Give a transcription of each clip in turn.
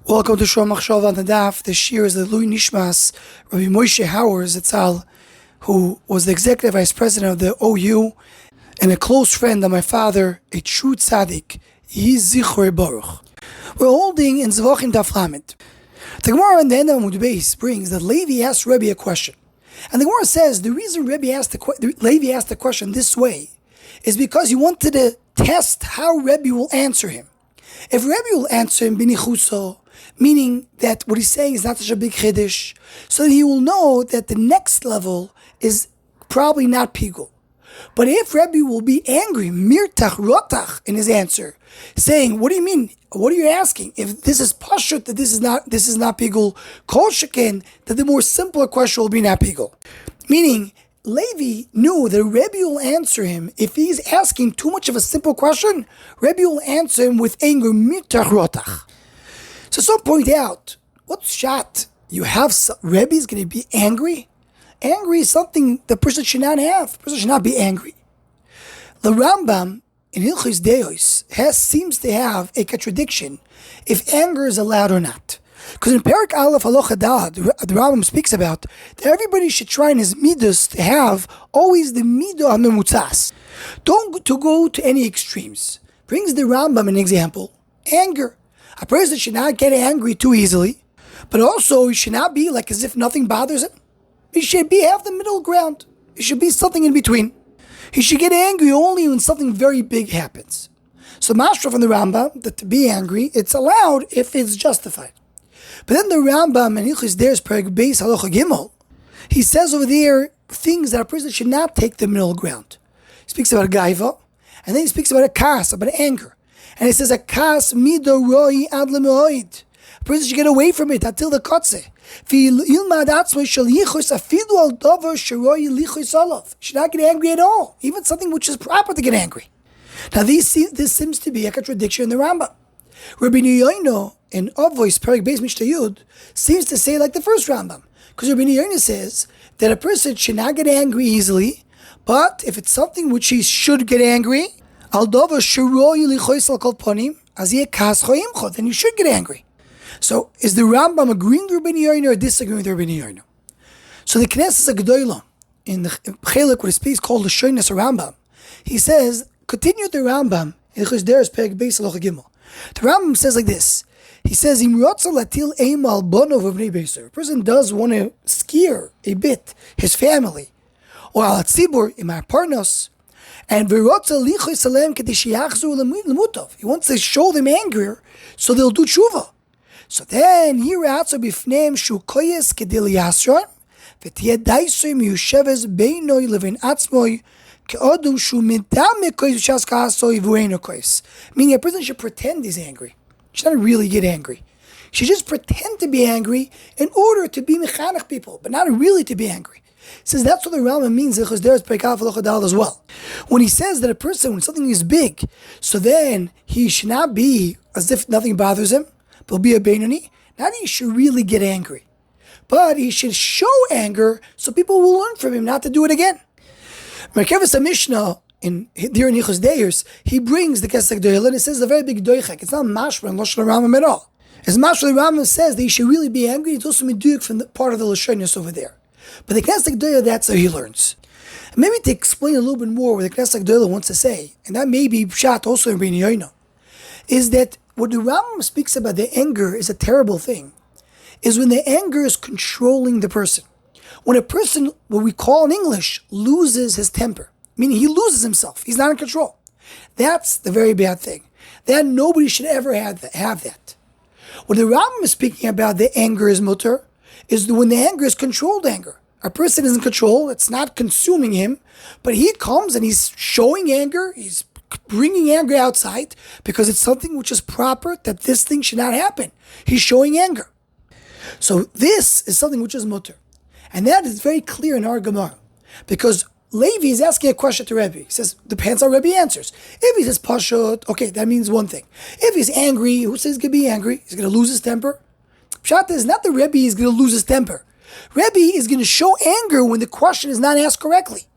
Welcome to Shor Machshava on the Daf. This year is the Lui Nishmas, Rabbi Moshe Hauer Zitzal, who was the executive vice president of the OU and a close friend of my father, a true tzaddik. He's Zichor Baruch. We're holding in Zevachim Daf Lamed. The Gemara in the end of Amud Beis brings that Levi asked Rebbe a question. And the Gemara says the reason Levi asked the question this way is because he wanted to test how Rebbe will answer him. If Rebbe will answer him b'nichuso, meaning that what he's saying is not such a big chiddush, so that he will know that the next level is probably not pigul. But if Rebbe will be angry, mirtach rotach, in his answer, saying, "What do you mean? What are you asking? If this is pashut, that this is not pigul, kol sheken, that the more simpler question will be not pigul." Meaning, Levi knew that Rebbe will answer him. If he's asking too much of a simple question, Rebbe will answer him with anger, mirtach rotach. So some point out, what's shot? You have Rebbe is going to be angry? Angry is something the person should not have. The person should not be angry. The Rambam in Hilchos Deos seems to have a contradiction if anger is allowed or not. Because in Perak Aleph Halacha Dad, the Rambam speaks about that everybody should try in his midos to have always the midah hamemutzas. Don't to go to any extremes. Brings the Rambam an example. Anger. A person should not get angry too easily, but also he should not be like as if nothing bothers him. He should have the middle ground. It should be something in between. He should get angry only when something very big happens. So Mashra from the Rambam, that to be angry, it's allowed if it's justified. But then the Rambam, and Hilchos Deos Perek Beis Halacha Gimel, he says over there things that a person should not take the middle ground. He speaks about a gaiva, and then he speaks about a kas, about anger. And he says a kas mido roi ad lemoid. A person should get away from it until the kotze. Should not get angry at all, even something which is proper to get angry. Now this seems to be a contradiction in the Rambam. Rabbi Yoino in Avos Perek Beis Mishnah Yud seems to say like the first Rambam, because Rabbi Yoino says that a person should not get angry easily, but if it's something which he should get angry, then you should get angry. So is the Rambam agreeing with Rabbi Yoino or disagreeing with Rabbi Yoino? So the Knesset Gedolah in the Chelik, what is called the Shoynes Rambam, he says, continue the Rambam in Hilchos Deos Perek Beis Halacha Gimel. The Rambam says like this. He says, a person does want to scare a bit his family, or al tzibur imar parnos, and he wants to show them anger so they'll do tshuva. So then he writes b'fneim shu koyes kedil yasron v'tiyeh daisoi miyusheves beinoi levin atzmoi ke'odum shu midame koyes v'shas ka'asoi v'ueno koyes. Meaning a person should pretend he's angry. He should not really get angry. He should just pretend to be angry in order to be mechanech people, but not really to be angry. He says that's what the Rambam means in Hilchos Deos Perek Aleph Halacha Daled as well. When he says that a person, when something is big, so then he should not be as if nothing bothers him, but he'll be a Beinoni. Not that he should really get angry, but he should show anger so people will learn from him not to do it again. Merkevus Mishnah in Hilchos Deos, he brings the Knesset Gedolah and it says a very big doichek. It's not mashma and Lashon Rambam at all. As mashma the Rambam says that he should really be angry, it's also meduyuk from the part of the Lashonis over there. But the Knesset Gedolah, that's how he learns. And maybe to explain a little bit more what the Knesset Gedolah wants to say, and that may be pshat also in Rabbi Yoino, is that what the Rambam speaks about the anger is a terrible thing, is when the anger is controlling the person. When a person, what we call in English, loses his temper, meaning he loses himself, he's not in control. That's the very bad thing. That nobody should ever have that. What the Rambam is speaking about, the anger is mutter, is when the anger is controlled anger. A person is in control, it's not consuming him, but he comes and he's showing anger, he's bringing anger outside because it's something which is proper, that this thing should not happen. He's showing anger. So this is something which is mutter. And that is very clear in our Gemara. Because Levi is asking a question to Rebbe. He says, depends how Rebbe answers. If he says pashut, okay, that means one thing. If he's angry, who says he's going to be angry? He's going to lose his temper? Pshat is not that Rebbe is going to lose his temper. Rebbe is going to show anger when the question is not asked correctly.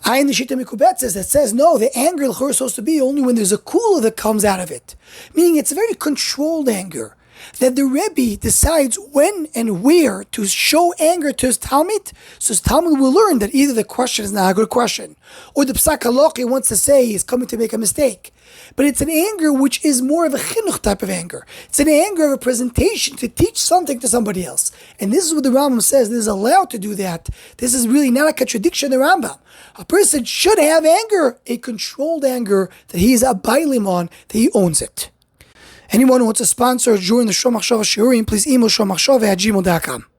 Ayin the Shita Mikubet says no, the anger is supposed to be only when there's a kula that comes out of it. Meaning it's a very controlled anger. that the Rebbe decides when and where to show anger to his Talmud, so his Talmud will learn that either the question is not a good question, or the Psak Halachi wants to say he's coming to make a mistake. But it's an anger which is more of a chinuch type of anger. It's an anger of a presentation to teach something to somebody else. And this is what the Rambam says, this is allowed to do that. This is really not a contradiction in the Rambam. A person should have anger, a controlled anger, that he is a bailim on, that he owns it. Anyone who wants to sponsor during the Shomachshava Shiurim, please email shomachshava@gmail.com.